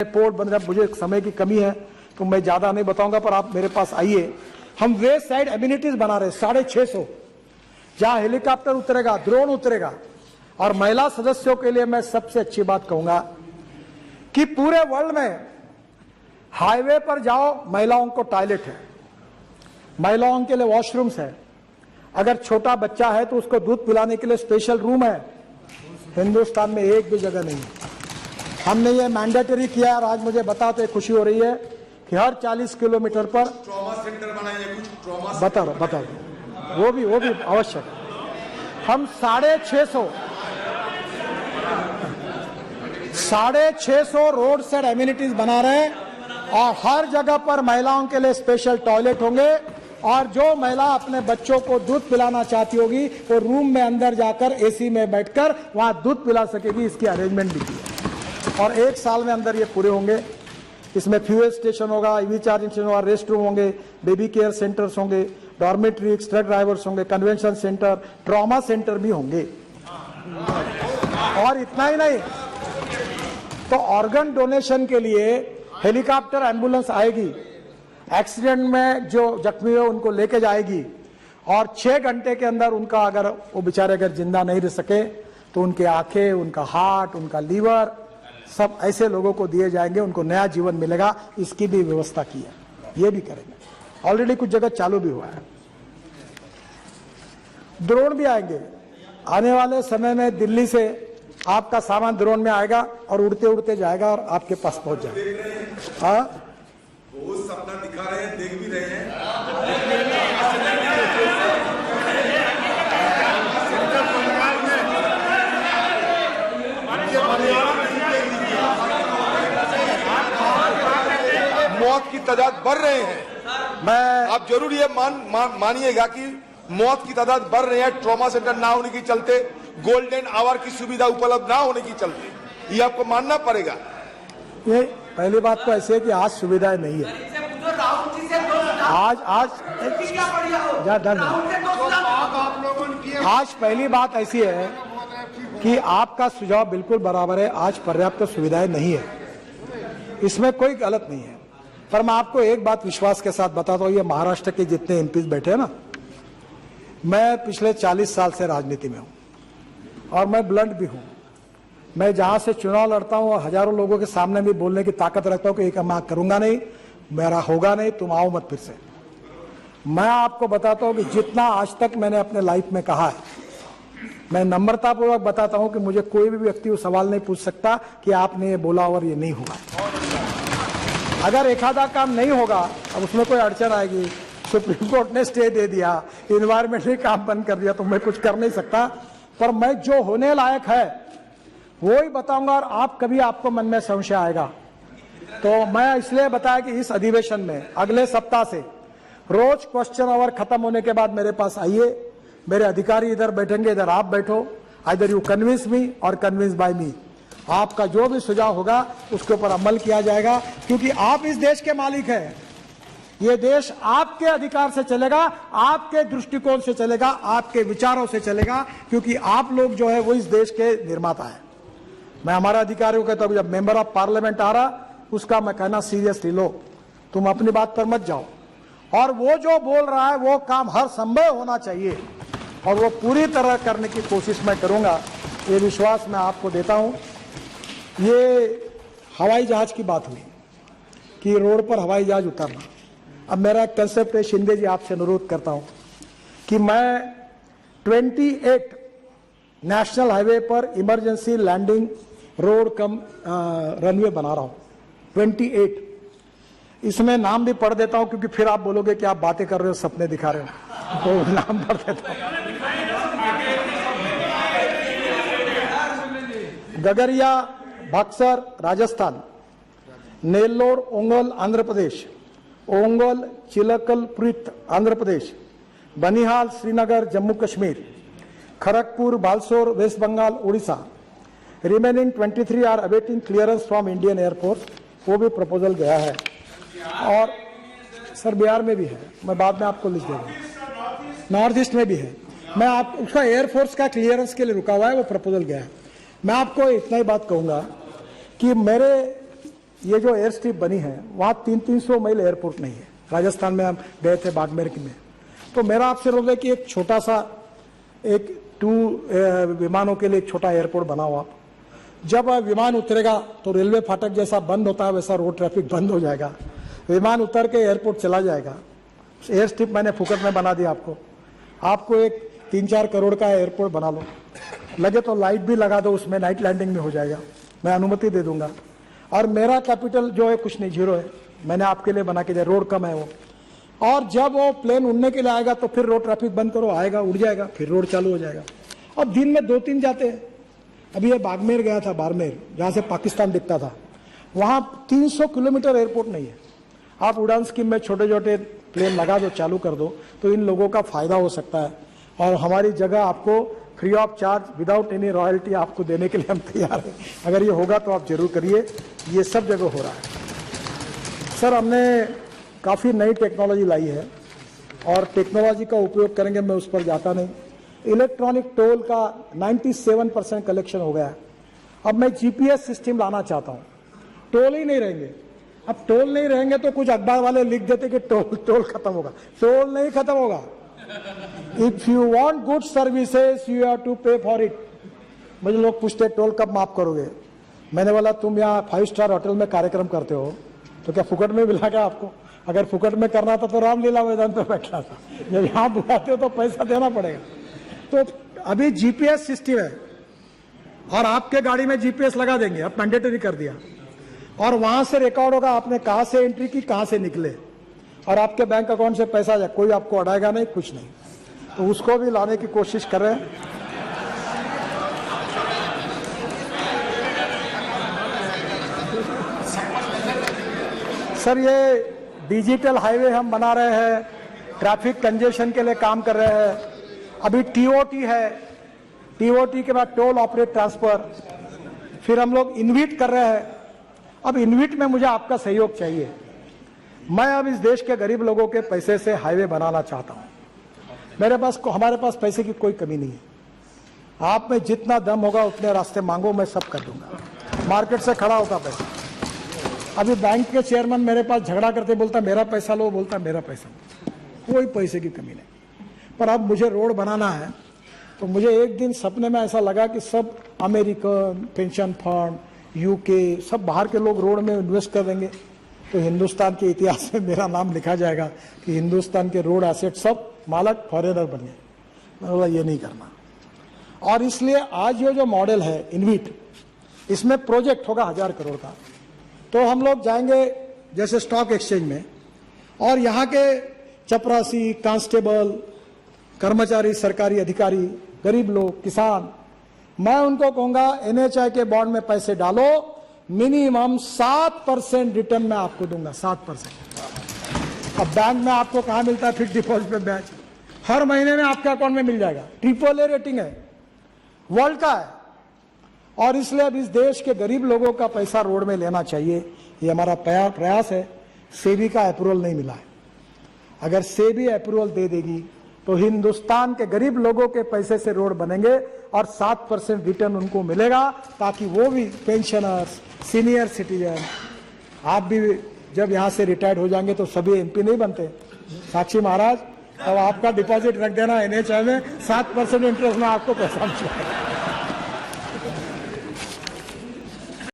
Report बन रहा, मुझे समय की कमी है तो मैं ज्यादा नहीं बताऊंगा, पर आप मेरे पास आइए। हम वेस्ट साइड एम्यूनिटीज बना रहे 650, जहां हेलीकॉप्टर उतरेगा, ड्रोन उतरेगा। और महिला सदस्यों के लिए मैं सबसे अच्छी बात कहूंगा कि पूरे वर्ल्ड में हाईवे पर जाओ, महिलाओं को टॉयलेट है, महिलाओं के लिए वॉशरूम्स है। अगर छोटा बच्चा है तो उसको दूध पिलाने के लिए स्पेशल रूम है। हिंदुस्तान में एक भी जगह नहीं है। हमने ये मैंडेटरी किया और आज मुझे बताते खुशी हो रही है कि हर 40 किलोमीटर पर ट्रॉमा सेंटर बनाएंगे। कुछ ट्रॉमा बता दो, वो भी आवश्यक है। हम 650 रोड साइड एम्यूनिटीज बना रहे हैं और हर जगह पर महिलाओं के लिए स्पेशल टॉयलेट होंगे। और जो महिला अपने बच्चों को दूध पिलाना चाहती होगी वो रूम में अंदर जाकर एसी में बैठकर वहां दूध पिला सकेगी। इसकी अरेंजमेंट भी की है और 1 साल में अंदर ये पूरे होंगे। इसमें फ्यूएल स्टेशन होगा, ईवी चार्जिंग स्टेशन होगा, रेस्ट रूम होंगे, बेबी केयर सेंटर्स होंगे, डॉर्मेट्री, ट्रक ड्राइवर्स होंगे, कन्वेंशन सेंटर, ट्रॉमा सेंटर भी होंगे। और इतना ही नहीं, तो ऑर्गन डोनेशन के लिए हेलीकॉप्टर एम्बुलेंस आएगी, एक्सीडेंट में जो जख्मी हो उनको लेके जाएगी और 6 घंटे के अंदर उनका, अगर वो बेचारे अगर जिंदा नहीं रह सके तो उनके आंखें, उनका हार्ट, उनका लीवर, सब ऐसे लोगों को दिए जाएंगे, उनको नया जीवन मिलेगा। इसकी भी व्यवस्था की है, ये भी करेंगे। ऑलरेडी कुछ जगह चालू भी हुआ है। ड्रोन भी आएंगे आने वाले समय में। दिल्ली से आपका सामान ड्रोन में आएगा और उड़ते उड़ते जाएगा और आपके पास पहुंच जाएगा। हाँ, वो सपना दिखा रहे हैं, देख भी रहे हैं। मौत की तादाद बढ़ रहे हैं। आप जरूर ये मानिएगा कि मौत की तादाद बढ़ रही है, ट्रॉमा सेंटर ना होने के चलते, गोल्डन आवर की सुविधा उपलब्ध ना होने के चलते। ये आपको मानना पड़ेगा। ये पहली बात तो ऐसी है कि आज सुविधाएं नहीं है। आज पहली बात ऐसी है कि आपका सुझाव बिल्कुल बराबर है। आज पर्याप्त सुविधाएं नहीं है, इसमें कोई गलत नहीं है। पर मैं आपको एक बात विश्वास के साथ बताता हूँ, ये महाराष्ट्र के जितने एमपीज बैठे हैं ना, मैं पिछले 40 साल से राजनीति में हूँ और मैं ब्लंट भी हूँ। मैं जहां से चुनाव लड़ता हूँ और हजारों लोगों के सामने भी बोलने की ताकत रखता हूँ कि एक मैं करूंगा नहीं, मेरा होगा नहीं, तुम आओ मत फिर से। मैं आपको बताता हूँ कि जितना आज तक मैंने अपने लाइफ में कहा है, मैं नम्रतापूर्वक बताता हूँ कि मुझे कोई भी व्यक्ति वो सवाल नहीं पूछ सकता कि आपने ये बोला और ये नहीं होगा। अगर एक आधा काम नहीं होगा, अब उसमें कोई अड़चन आएगी, सुप्रीम कोर्ट ने स्टे दे दिया, इन्वायरमेंट ने काम बंद कर दिया, तो मैं कुछ कर नहीं सकता। पर मैं जो होने लायक है वो ही बताऊंगा। और आप कभी आपको मन में संशय आएगा तो मैं इसलिए बताया कि इस अधिवेशन में अगले सप्ताह से रोज क्वेश्चन आवर खत्म होने के बाद मेरे पास आइए। मेरे अधिकारी इधर बैठेंगे, इधर आप बैठो। आइदर यू कन्विंस मी और कन्विंस बाय मी। आपका जो भी सुझाव होगा उसके ऊपर अमल किया जाएगा, क्योंकि आप इस देश के मालिक हैं। ये देश आपके अधिकार से चलेगा, आपके दृष्टिकोण से चलेगा, आपके विचारों से चलेगा, क्योंकि आप लोग जो है वो इस देश के निर्माता है। मैं हमारे अधिकारियों को कहता हूं, जब मेंबर ऑफ पार्लियामेंट आ रहा उसका मैं कहना सीरियसली लो, तुम अपनी बात पर मत जाओ। और वो जो बोल रहा है वो काम हर संभव होना चाहिए और वो पूरी तरह करने की कोशिश मैं करूंगा, ये विश्वास मैं आपको देता हूं। ये हवाई जहाज की बात हुई कि रोड पर हवाई जहाज उतरना। अब मेरा एक कंसेप्ट है, शिंदे जी आपसे अनुरोध करता हूं कि मैं 28 नेशनल हाईवे पर इमरजेंसी लैंडिंग रोड कम रनवे बना रहा हूं। 28, इसमें नाम भी पढ़ देता हूं क्योंकि फिर आप बोलोगे कि आप बातें कर रहे हो, सपने दिखा रहे हो, तो नाम पढ़ देता हूं। Gagariya Buxar Rajasthan, Nellore Ongole Andhra Pradesh, Ongole Chilakaluripet Andhra Pradesh, Banihal Srinagar Jammu Kashmir, Kharagpur Balasore West Bengal Orissa. Remaining 23 are awaiting clearance from Indian air force, वो भी प्रपोजल गया है। और सर बिहार में भी है, मैं बाद में आपको लिस्ट दूंगा। नॉर्थ ईस्ट में भी है, मैं आप उसका एयरफोर्स का क्लियरेंस के लिए रुका हुआ है, वो प्रपोजल गया है। मैं आपको इतना ही बात कहूंगा कि मेरे ये जो एयर स्ट्रिप बनी है वहाँ 300 मील एयरपोर्ट नहीं है। राजस्थान में हम गए थे बाड़मेर में, तो मेरा आपसे रोल है कि एक छोटा सा एक विमानों के लिए एक छोटा एयरपोर्ट बनाओ आप। जब विमान उतरेगा तो रेलवे फाटक जैसा बंद होता है वैसा रोड ट्रैफिक बंद हो जाएगा, विमान उतर के एयरपोर्ट चला जाएगा। एयर स्ट्रिप मैंने फुकट में बना दिया आपको एक 3-4 करोड़ का एयरपोर्ट बना लो, लगे तो लाइट भी लगा दो उसमें, नाइट लैंडिंग में हो जाएगा, मैं अनुमति दे दूंगा। और मेरा कैपिटल जो है कुछ नहीं, जीरो है, मैंने आपके लिए बना के दिया, रोड कम है वो। और जब वो प्लेन उड़ने के लिए आएगा तो फिर रोड ट्रैफिक बंद करो, आएगा उड़ जाएगा, फिर रोड चालू हो जाएगा। अब दिन में 2-3 जाते हैं। अभी ये बाड़मेर गया था, बाड़मेर जहाँ से पाकिस्तान दिखता था, वहाँ 300 किलोमीटर एयरपोर्ट नहीं है। आप उड़ान स्कीम में छोटे छोटे प्लेन लगा दो, चालू कर दो, तो इन लोगों का फायदा हो सकता है। और हमारी जगह आपको free of charge without any royalty आपको देने के लिए हम तैयार हैं। अगर ये होगा तो आप जरूर करिए, ये सब जगह हो रहा है। सर, हमने काफ़ी नई टेक्नोलॉजी लाई है और टेक्नोलॉजी का उपयोग करेंगे, मैं उस पर जाता नहीं। इलेक्ट्रॉनिक टोल का 97% कलेक्शन हो गया है। अब मैं जीपीएस सिस्टम लाना चाहता हूँ, टोल ही नहीं रहेंगे। अब टोल नहीं रहेंगे तो कुछ अखबार वाले लिख देते कि टोल खत्म होगा, टोल नहीं खत्म होगा। If you want good services you have to pay for it. मुझे लोग पूछते टोल कब माफ करोगे, मैंने बोला तुम यहाँ 5 स्टार होटल में कार्यक्रम करते हो तो क्या फुकट में मिला क्या आपको? अगर फुकट में करना था तो रामलीला मैदान पे बैठना था, जब यहाँ बुलाते हो तो पैसा देना पड़ेगा। तो अभी जीपीएस सिस्टम है और आपके गाड़ी में जीपीएस लगा देंगे, अब मैंडेटरी कर दिया, और वहां से रिकॉर्ड होगा आपने कहां से एंट्री की, कहां से निकले, और आपके बैंक अकाउंट से पैसा जाए, कोई आपको अड़ाएगा नहीं, कुछ नहीं। तो उसको भी लाने की कोशिश कर रहे हैं। सर, ये डिजिटल हाईवे हम बना रहे हैं, ट्रैफिक कंजेशन के लिए काम कर रहे हैं। अभी टीओटी है, टीओटी के बाद टोल ऑपरेट ट्रांसफर, फिर हम लोग इनविट कर रहे हैं। अब इनविट में मुझे आपका सहयोग चाहिए। मैं अब इस देश के गरीब लोगों के पैसे से हाईवे बनाना चाहता हूं। हमारे पास पैसे की कोई कमी नहीं है। आप में जितना दम होगा उतने रास्ते मांगो, मैं सब कर दूंगा। मार्केट से खड़ा होता पैसा। अभी बैंक के चेयरमैन मेरे पास झगड़ा करते, बोलता मेरा पैसा लो, बोलता मेरा पैसा लो। कोई पैसे की कमी नहीं। पर अब मुझे रोड बनाना है, तो मुझे एक दिन सपने में ऐसा लगा कि सब अमेरिकन पेंशन फंड, यूके, सब बाहर के लोग रोड में इन्वेस्ट कर देंगे, तो हिंदुस्तान के इतिहास में मेरा नाम लिखा जाएगा कि हिंदुस्तान के रोड एसेट सब मालक फॉरेनर बन गए। मैं बोला ये नहीं करना। और इसलिए आज ये जो मॉडल है इनविट, इसमें प्रोजेक्ट होगा 1000 करोड़ का। तो हम लोग जाएंगे जैसे स्टॉक एक्सचेंज में, और यहाँ के चपरासी, कांस्टेबल, कर्मचारी, सरकारी अधिकारी, गरीब लोग, किसान, मैं उनको कहूंगा एनएचआई के बॉन्ड में पैसे डालो, मिनिमम 7% रिटर्न मैं आपको दूंगा, 7%। अब बैंक में आपको कहां मिलता है फिक्स डिपॉजिट पे ब्याज? हर महीने में आपके अकाउंट में मिल जाएगा। AAA रेटिंग है, वर्ल्ड का है। और इसलिए अब इस देश के गरीब लोगों का पैसा रोड में लेना चाहिए, ये हमारा प्रयास है। सेबी का अप्रूवल नहीं मिला है। अगर सेबी अप्रूवल दे देगी तो हिंदुस्तान के गरीब लोगों के पैसे से रोड बनेंगे और 7% रिटर्न उनको मिलेगा, ताकि वो भी पेंशनर्स, सीनियर सिटीजन, आप भी जब यहाँ से रिटायर्ड हो जाएंगे तो सभी एमपी नहीं बनते। साक्षी महाराज, अब आपका डिपॉजिट रख देना एनएचआई में, 7% इंटरेस्ट में आपको पैसा मिलेगा।